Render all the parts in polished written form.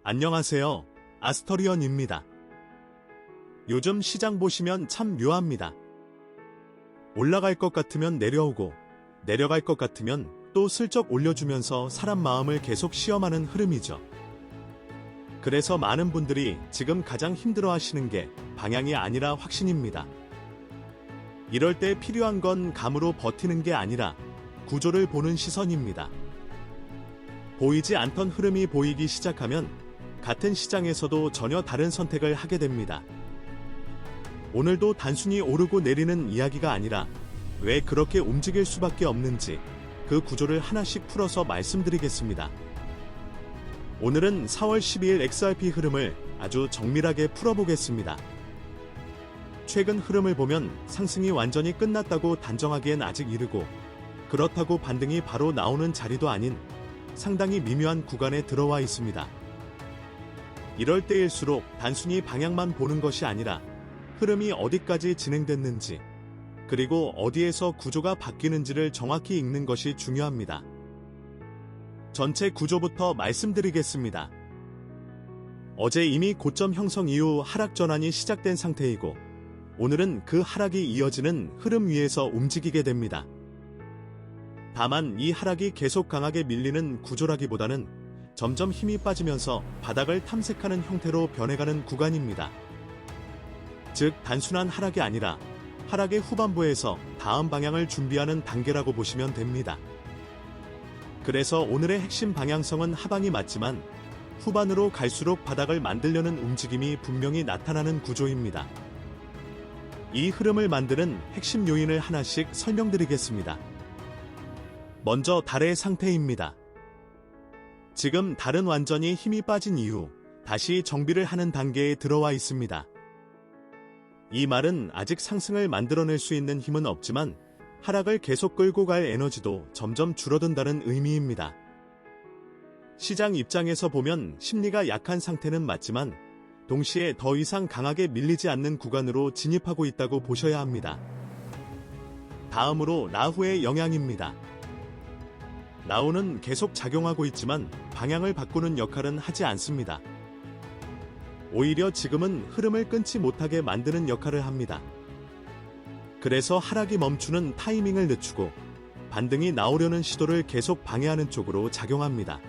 안녕하세요. 아스터리언입니다. 요즘 시장 보시면 참 묘합니다. 올라갈 것 같으면 내려오고, 내려갈 것 같으면 또 슬쩍 올려주면서 사람 마음을 계속 시험하는 흐름이죠. 그래서 많은 분들이 지금 가장 힘들어 하시는 게 방향이 아니라 확신입니다. 이럴 때 필요한 건 감으로 버티는 게 아니라 구조를 보는 시선입니다. 보이지 않던 흐름이 보이기 시작하면 같은 시장에서도 전혀 다른 선택을 하게 됩니다. 오늘도 단순히 오르고 내리는 이야기가 아니라 왜 그렇게 움직일 수밖에 없는지 그 구조를 하나씩 풀어서 말씀드리겠습니다. 오늘은 4월 12일 XRP 흐름을 아주 정밀하게 풀어보겠습니다. 최근 흐름을 보면 상승이 완전히 끝났다고 단정하기엔 아직 이르고, 그렇다고 반등이 바로 나오는 자리도 아닌 상당히 미묘한 구간에 들어와 있습니다. 이럴 때일수록 단순히 방향만 보는 것이 아니라 흐름이 어디까지 진행됐는지, 그리고 어디에서 구조가 바뀌는지를 정확히 읽는 것이 중요합니다. 전체 구조부터 말씀드리겠습니다. 어제 이미 고점 형성 이후 하락 전환이 시작된 상태이고, 오늘은 그 하락이 이어지는 흐름 위에서 움직이게 됩니다. 다만 이 하락이 계속 강하게 밀리는 구조라기보다는 점점 힘이 빠지면서 바닥을 탐색하는 형태로 변해가는 구간입니다. 즉, 단순한 하락이 아니라 하락의 후반부에서 다음 방향을 준비하는 단계라고 보시면 됩니다. 그래서 오늘의 핵심 방향성은 하방이 맞지만 후반으로 갈수록 바닥을 만들려는 움직임이 분명히 나타나는 구조입니다. 이 흐름을 만드는 핵심 요인을 하나씩 설명드리겠습니다. 먼저 달의 상태입니다. 지금 달은 완전히 힘이 빠진 이후 다시 정비를 하는 단계에 들어와 있습니다. 이 말은 아직 상승을 만들어낼 수 있는 힘은 없지만 하락을 계속 끌고 갈 에너지도 점점 줄어든다는 의미입니다. 시장 입장에서 보면 심리가 약한 상태는 맞지만 동시에 더 이상 강하게 밀리지 않는 구간으로 진입하고 있다고 보셔야 합니다. 다음으로 라후의 영향입니다. 라후는 계속 작용하고 있지만 방향을 바꾸는 역할은 하지 않습니다. 오히려 지금은 흐름을 끊지 못하게 만드는 역할을 합니다. 그래서 하락이 멈추는 타이밍을 늦추고 반등이 나오려는 시도를 계속 방해하는 쪽으로 작용합니다.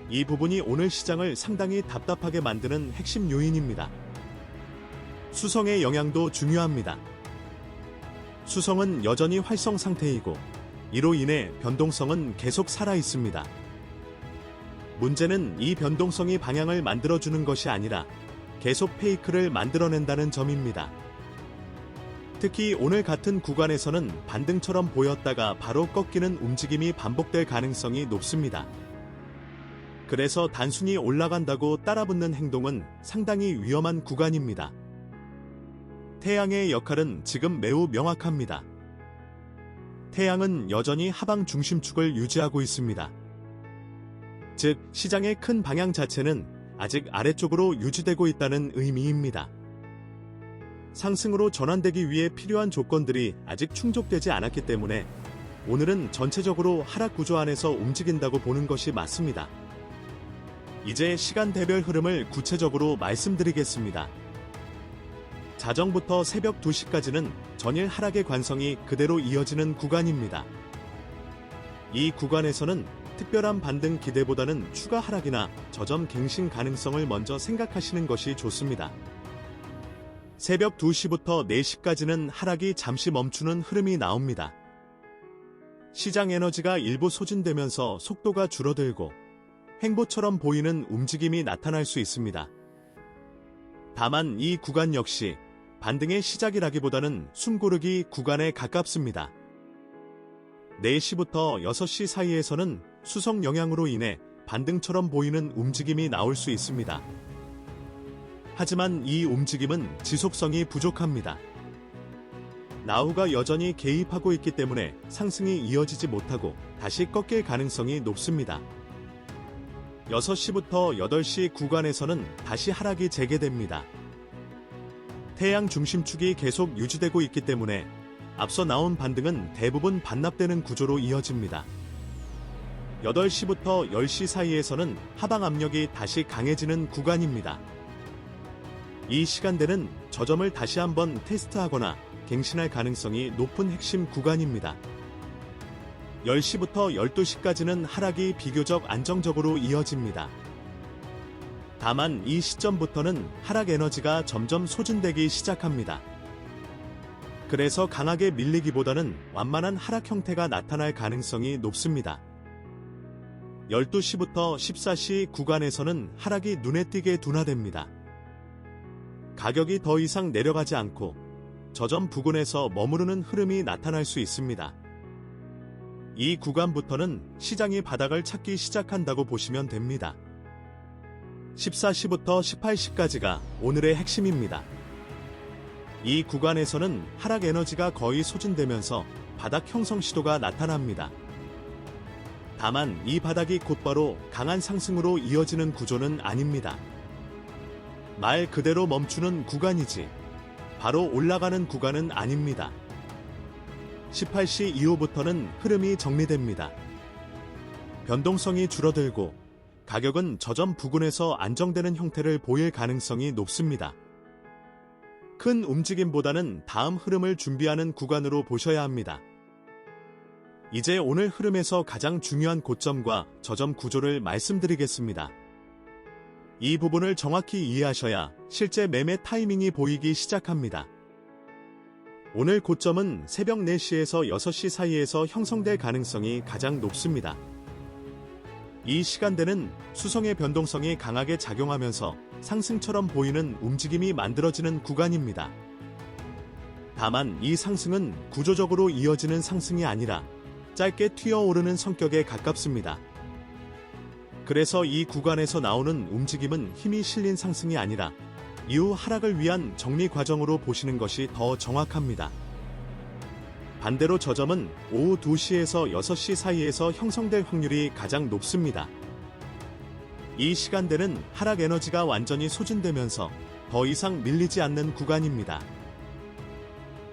이 부분이 오늘 시장을 상당히 답답하게 만드는 핵심 요인입니다. 수성의 영향도 중요합니다. 수성은 여전히 활성 상태이고 이로 인해 변동성은 계속 살아있습니다. 문제는 이 변동성이 방향을 만들어주는 것이 아니라 계속 페이크를 만들어낸다는 점입니다. 특히 오늘 같은 구간에서는 반등처럼 보였다가 바로 꺾이는 움직임이 반복될 가능성이 높습니다. 그래서 단순히 올라간다고 따라붙는 행동은 상당히 위험한 구간입니다. 태양의 역할은 지금 매우 명확합니다. 태양은 여전히 하방 중심축을 유지하고 있습니다. 즉, 시장의 큰 방향 자체는 아직 아래쪽으로 유지되고 있다는 의미입니다. 상승으로 전환되기 위해 필요한 조건들이 아직 충족되지 않았기 때문에 오늘은 전체적으로 하락 구조 안에서 움직인다고 보는 것이 맞습니다. 이제 시간대별 흐름을 구체적으로 말씀드리겠습니다. 자정부터 새벽 2시까지는 전일 하락의 관성이 그대로 이어지는 구간입니다. 이 구간에서는 특별한 반등 기대보다는 추가 하락이나 저점 갱신 가능성을 먼저 생각하시는 것이 좋습니다. 새벽 2시부터 4시까지는 하락이 잠시 멈추는 흐름이 나옵니다. 시장 에너지가 일부 소진되면서 속도가 줄어들고 횡보처럼 보이는 움직임이 나타날 수 있습니다. 다만 이 구간 역시 반등의 시작이라기보다는 숨고르기 구간에 가깝습니다. 4시부터 6시 사이에서는 수성 영향으로 인해 반등처럼 보이는 움직임이 나올 수 있습니다. 하지만 이 움직임은 지속성이 부족합니다. 라후가 여전히 개입하고 있기 때문에 상승이 이어지지 못하고 다시 꺾일 가능성이 높습니다. 6시부터 8시 구간에서는 다시 하락이 재개됩니다. 태양 중심축이 계속 유지되고 있기 때문에 앞서 나온 반등은 대부분 반납되는 구조로 이어집니다. 8시부터 10시 사이에서는 하방 압력이 다시 강해지는 구간입니다. 이 시간대는 저점을 다시 한번 테스트하거나 갱신할 가능성이 높은 핵심 구간입니다. 10시부터 12시까지는 하락이 비교적 안정적으로 이어집니다. 다만 이 시점부터는 하락 에너지가 점점 소진되기 시작합니다. 그래서 강하게 밀리기보다는 완만한 하락 형태가 나타날 가능성이 높습니다. 12시부터 14시 구간에서는 하락이 눈에 띄게 둔화됩니다. 가격이 더 이상 내려가지 않고 저점 부근에서 머무르는 흐름이 나타날 수 있습니다. 이 구간부터는 시장이 바닥을 찾기 시작한다고 보시면 됩니다. 14시부터 18시까지가 오늘의 핵심입니다. 이 구간에서는 하락 에너지가 거의 소진되면서 바닥 형성 시도가 나타납니다. 다만 이 바닥이 곧바로 강한 상승으로 이어지는 구조는 아닙니다. 말 그대로 멈추는 구간이지 바로 올라가는 구간은 아닙니다. 18시 이후부터는 흐름이 정리됩니다. 변동성이 줄어들고 가격은 저점 부근에서 안정되는 형태를 보일 가능성이 높습니다. 큰 움직임보다는 다음 흐름을 준비하는 구간으로 보셔야 합니다. 이제 오늘 흐름에서 가장 중요한 고점과 저점 구조를 말씀드리겠습니다. 이 부분을 정확히 이해하셔야 실제 매매 타이밍이 보이기 시작합니다. 오늘 고점은 새벽 4시에서 6시 사이에서 형성될 가능성이 가장 높습니다. 이 시간대는 수성의 변동성이 강하게 작용하면서 상승처럼 보이는 움직임이 만들어지는 구간입니다. 다만 이 상승은 구조적으로 이어지는 상승이 아니라 짧게 튀어오르는 성격에 가깝습니다. 그래서 이 구간에서 나오는 움직임은 힘이 실린 상승이 아니라 이후 하락을 위한 정리 과정으로 보시는 것이 더 정확합니다. 반대로 저점은 오후 2시에서 6시 사이에서 형성될 확률이 가장 높습니다. 이 시간대는 하락 에너지가 완전히 소진되면서 더 이상 밀리지 않는 구간입니다.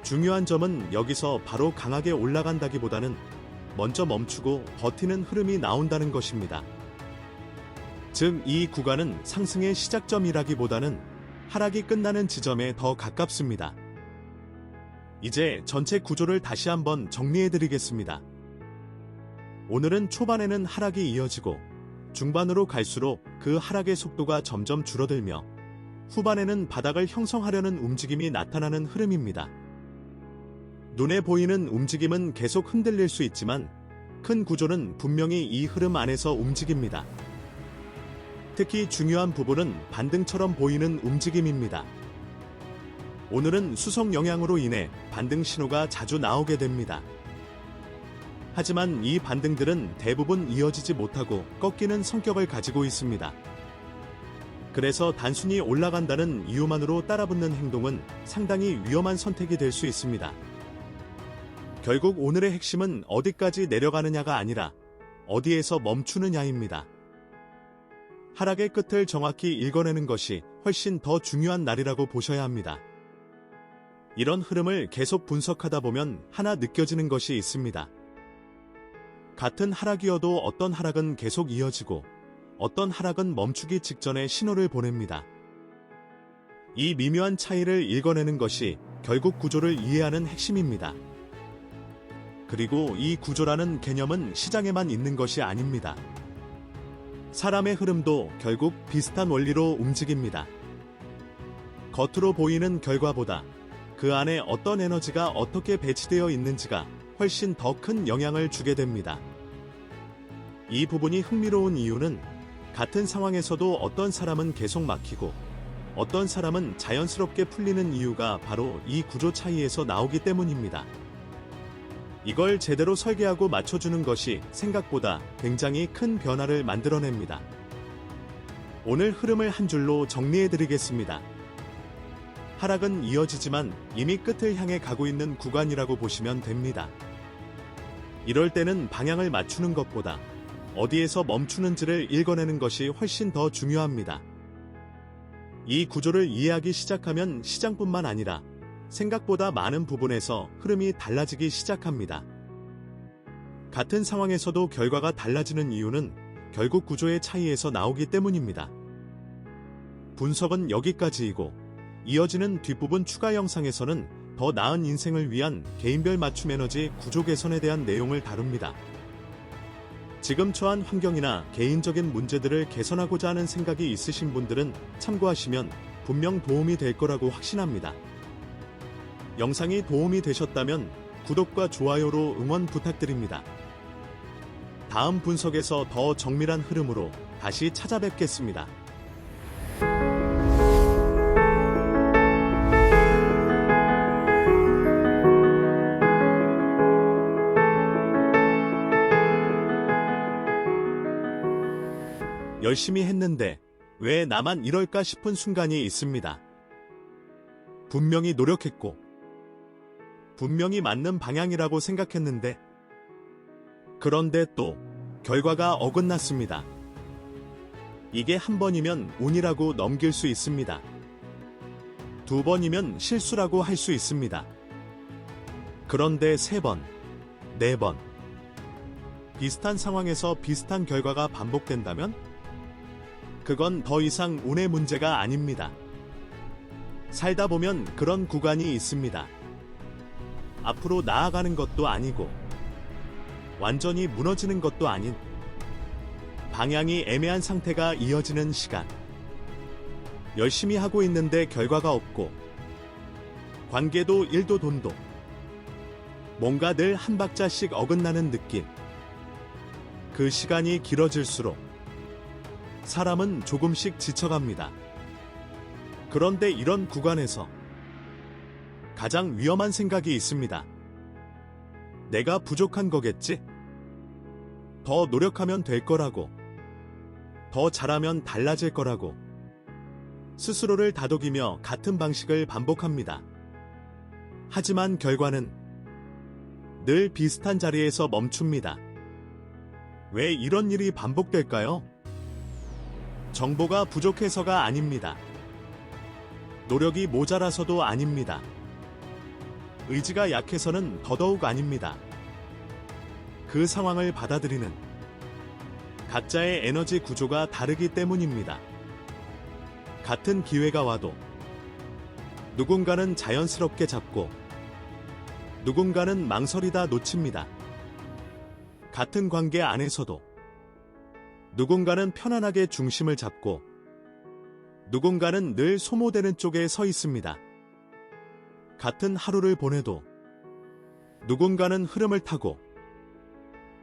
중요한 점은 여기서 바로 강하게 올라간다기보다는 먼저 멈추고 버티는 흐름이 나온다는 것입니다. 즉, 이 구간은 상승의 시작점이라기보다는 하락이 끝나는 지점에 더 가깝습니다. 이제 전체 구조를 다시 한번 정리해드리겠습니다. 오늘은 초반에는 하락이 이어지고 중반으로 갈수록 그 하락의 속도가 점점 줄어들며 후반에는 바닥을 형성하려는 움직임이 나타나는 흐름입니다. 눈에 보이는 움직임은 계속 흔들릴 수 있지만 큰 구조는 분명히 이 흐름 안에서 움직입니다. 특히 중요한 부분은 반등처럼 보이는 움직임입니다. 오늘은 수성 영향으로 인해 반등 신호가 자주 나오게 됩니다. 하지만 이 반등들은 대부분 이어지지 못하고 꺾이는 성격을 가지고 있습니다. 그래서 단순히 올라간다는 이유만으로 따라붙는 행동은 상당히 위험한 선택이 될 수 있습니다. 결국 오늘의 핵심은 어디까지 내려가느냐가 아니라 어디에서 멈추느냐입니다. 하락의 끝을 정확히 읽어내는 것이 훨씬 더 중요한 날이라고 보셔야 합니다. 이런 흐름을 계속 분석하다 보면 하나 느껴지는 것이 있습니다. 같은 하락이어도 어떤 하락은 계속 이어지고 어떤 하락은 멈추기 직전에 신호를 보냅니다. 이 미묘한 차이를 읽어내는 것이 결국 구조를 이해하는 핵심입니다. 그리고 이 구조라는 개념은 시장에만 있는 것이 아닙니다. 사람의 흐름도 결국 비슷한 원리로 움직입니다. 겉으로 보이는 결과보다 그 안에 어떤 에너지가 어떻게 배치되어 있는지가 훨씬 더 큰 영향을 주게 됩니다. 이 부분이 흥미로운 이유는 같은 상황에서도 어떤 사람은 계속 막히고 어떤 사람은 자연스럽게 풀리는 이유가 바로 이 구조 차이에서 나오기 때문입니다. 이걸 제대로 설계하고 맞춰주는 것이 생각보다 굉장히 큰 변화를 만들어냅니다. 오늘 흐름을 한 줄로 정리해드리겠습니다. 하락은 이어지지만 이미 끝을 향해 가고 있는 구간이라고 보시면 됩니다. 이럴 때는 방향을 맞추는 것보다 어디에서 멈추는지를 읽어내는 것이 훨씬 더 중요합니다. 이 구조를 이해하기 시작하면 시장뿐만 아니라 생각보다 많은 부분에서 흐름이 달라지기 시작합니다. 같은 상황에서도 결과가 달라지는 이유는 결국 구조의 차이에서 나오기 때문입니다. 분석은 여기까지이고 이어지는 뒷부분 추가 영상에서는 더 나은 인생을 위한 개인별 맞춤 에너지 구조 개선에 대한 내용을 다룹니다. 지금 처한 환경이나 개인적인 문제들을 개선하고자 하는 생각이 있으신 분들은 참고하시면 분명 도움이 될 거라고 확신합니다. 영상이 도움이 되셨다면 구독과 좋아요로 응원 부탁드립니다. 다음 분석에서 더 정밀한 흐름으로 다시 찾아뵙겠습니다. 열심히 했는데 왜 나만 이럴까 싶은 순간이 있습니다. 분명히 노력했고 분명히 맞는 방향이라고 생각했는데 그런데 또 결과가 어긋났습니다. 이게 한 번이면 운이라고 넘길 수 있습니다. 두 번이면 실수라고 할 수 있습니다. 그런데 세 번, 네 번 비슷한 상황에서 비슷한 결과가 반복된다면 그건 더 이상 운의 문제가 아닙니다. 살다 보면 그런 구간이 있습니다. 앞으로 나아가는 것도 아니고 완전히 무너지는 것도 아닌 방향이 애매한 상태가 이어지는 시간. 열심히 하고 있는데 결과가 없고 관계도 일도 돈도 뭔가 늘 한 박자씩 어긋나는 느낌. 그 시간이 길어질수록 사람은 조금씩 지쳐갑니다. 그런데 이런 구간에서 가장 위험한 생각이 있습니다. 내가 부족한 거겠지? 더 노력하면 될 거라고. 더 잘하면 달라질 거라고. 스스로를 다독이며 같은 방식을 반복합니다. 하지만 결과는 늘 비슷한 자리에서 멈춥니다. 왜 이런 일이 반복될까요? 정보가 부족해서가 아닙니다. 노력이 모자라서도 아닙니다. 의지가 약해서는 더더욱 아닙니다. 그 상황을 받아들이는 각자의 에너지 구조가 다르기 때문입니다. 같은 기회가 와도 누군가는 자연스럽게 잡고 누군가는 망설이다 놓칩니다. 같은 관계 안에서도 누군가는 편안하게 중심을 잡고 누군가는 늘 소모되는 쪽에 서 있습니다. 같은 하루를 보내도 누군가는 흐름을 타고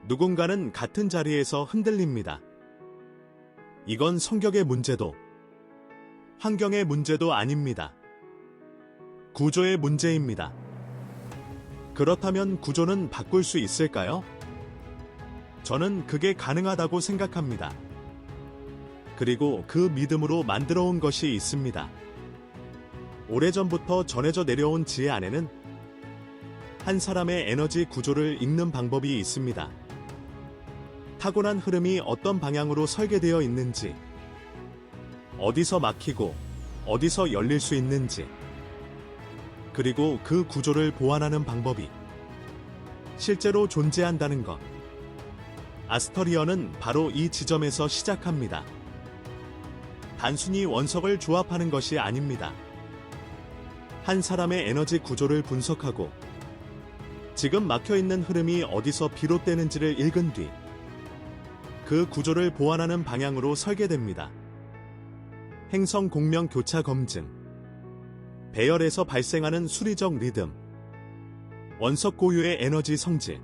누군가는 같은 자리에서 흔들립니다. 이건 성격의 문제도 환경의 문제도 아닙니다. 구조의 문제입니다. 그렇다면 구조는 바꿀 수 있을까요? 저는 그게 가능하다고 생각합니다. 그리고 그 믿음으로 만들어 온 것이 있습니다. 오래전부터 전해져 내려온 지혜 안에는 한 사람의 에너지 구조를 읽는 방법이 있습니다. 타고난 흐름이 어떤 방향으로 설계되어 있는지, 어디서 막히고 어디서 열릴 수 있는지, 그리고 그 구조를 보완하는 방법이 실제로 존재한다는 것. 아스터리언은 바로 이 지점에서 시작합니다. 단순히 원석을 조합하는 것이 아닙니다. 한 사람의 에너지 구조를 분석하고 지금 막혀있는 흐름이 어디서 비롯되는지를 읽은 뒤 그 구조를 보완하는 방향으로 설계됩니다. 행성 공명 교차 검증, 배열에서 발생하는 수리적 리듬, 원석 고유의 에너지 성질,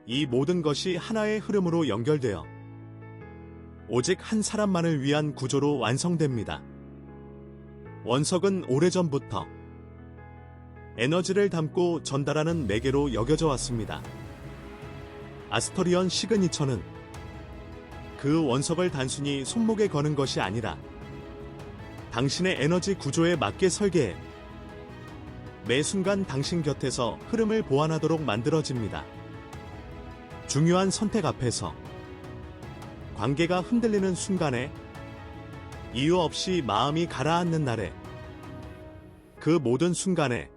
이 모든 것이 하나의 흐름으로 연결되어 오직 한 사람만을 위한 구조로 완성됩니다. 원석은 오래전부터 에너지를 담고 전달하는 매개로 여겨져 왔습니다. 아스터리언 시그니처는 그 원석을 단순히 손목에 거는 것이 아니라 당신의 에너지 구조에 맞게 설계해 매 순간 당신 곁에서 흐름을 보완하도록 만들어집니다. 중요한 선택 앞에서, 관계가 흔들리는 순간에, 이유 없이 마음이 가라앉는 날에, 그 모든 순간에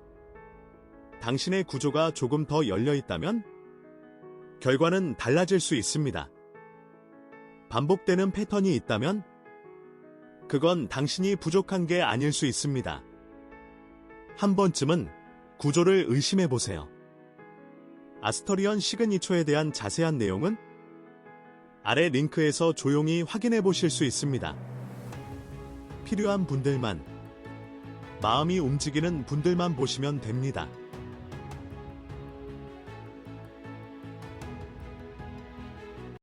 당신의 구조가 조금 더 열려 있다면 결과는 달라질 수 있습니다. 반복되는 패턴이 있다면 그건 당신이 부족한 게 아닐 수 있습니다. 한 번쯤은 구조를 의심해 보세요. 아스터리언 시그니처에 대한 자세한 내용은 아래 링크에서 조용히 확인해 보실 수 있습니다. 필요한 분들만, 마음이 움직이는 분들만 보시면 됩니다.